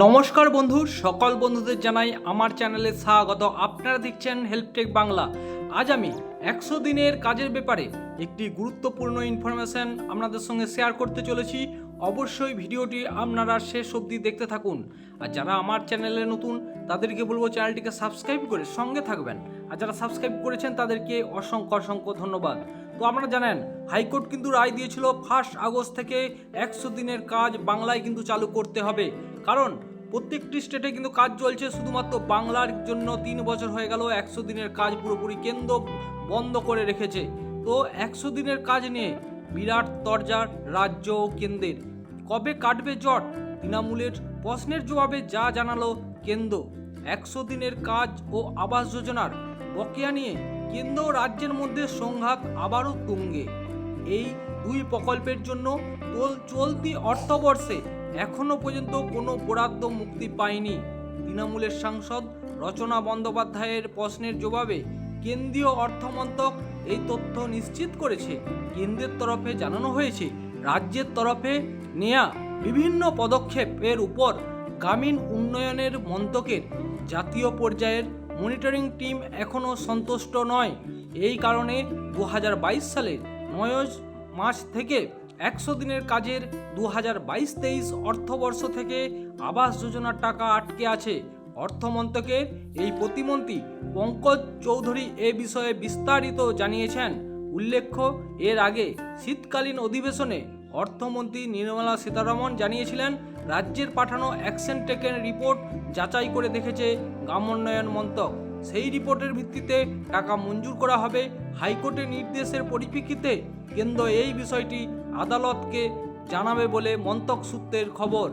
নমস্কার বন্ধু, সকল বন্ধুদের জানাই আমার চ্যানেলে স্বাগত। আপনারা দেখছেন হেল্পটেক বাংলা। আজ আমি 100 দিনের কাজের ব্যাপারে একটি গুরুত্বপূর্ণ ইনফরমেশন আপনাদের সঙ্গে শেয়ার করতে চলেছি। অবশ্যই ভিডিওটি আপনারা শেষ অবধি দেখতে থাকুন। আর যারা আমার চ্যানেলে নতুন তাদেরকে বলবো চ্যানেলটিকে সাবস্ক্রাইব করে সঙ্গে থাকবেন। আর যারা সাবস্ক্রাইব করেছেন তাদেরকে অসংখ্য অসংখ্য ধন্যবাদ। তো আপনারা জানেন হাইকোর্ট কিন্তু রায় দিয়েছিল 1 আগস্ট থেকে 100 দিনের কাজ বাংলায় কিন্তু চালু করতে হবে। কারণ প্রত্যেকটি স্টেটে কিন্তু কাজ চলছে, শুধুমাত্র বাংলার জন্য 3 বছর হয়ে গেল 100 দিনের কাজ পুরোপুরি কেন্দ্র বন্ধ করে রেখেছে। তো 100 দিনের কাজ নিয়ে বিরাট তরজার রাজ্য ও কেন্দ্রের। কবে কাটবে জট? তৃণমূলের প্রশ্নের জবাবে যা জানালো কেন্দ্র। 100 দিনের কাজ ও আবাস যোজনার বকেয়া নিয়ে কেন্দ্র ও রাজ্যের মধ্যে সংঘাত আবারও তুঙ্গে। এই দুই প্রকল্পের জন্য চলতি অর্থবর্ষে এখনো পর্যন্ত কোনো বরাদ্দ মুক্তি পায়নি। তৃণমূলের সাংসদ রচনা বন্দ্যোপাধ্যায়ের প্রশ্নের জবাবে কেন্দ্রীয় অর্থমন্ত্রক এই তথ্য নিশ্চিত করেছে। কেন্দ্রের তরফে জানানো হয়েছে, রাজ্যের তরফে নেয়া বিভিন্ন পদক্ষেপের উপর গ্রামীণ উন্নয়নের মন্ত্রকের জাতীয় পর্যায়ের মনিটরিং টিম এখনও সন্তুষ্ট নয়। এই কারণে 2022 সালের 9 মার্চ থেকে 100 দিনের কাজের 2022-23 অর্থবর্ষ থেকে আবাস যোজনার টাকা আটকে আছে। অর্থমন্ত্রকের এই প্রতিমন্ত্রী পঙ্কজ চৌধুরী এ বিষয়ে বিস্তারিত জানিয়েছেন। উল্লেখ্য, এর আগে শীতকালীন অধিবেশনে অর্থমন্ত্রী নির্মলা সীতারমণ জানিয়েছিলেন, রাজ্যের পাঠানো অ্যাকশন টেকেন রিপোর্ট যাচাই করে দেখেছে গ্রামোন্নয়ন মন্ত্রক। সেই রিপোর্টের ভিত্তিতে টাকা মঞ্জুর করা হবে। হাইকোর্টের নির্দেশের পরিপ্রেক্ষিতে কেন্দ্র এই বিষয়টি আদালতকে জানাবে বলে মন্ত্রক সূত্রের খবর।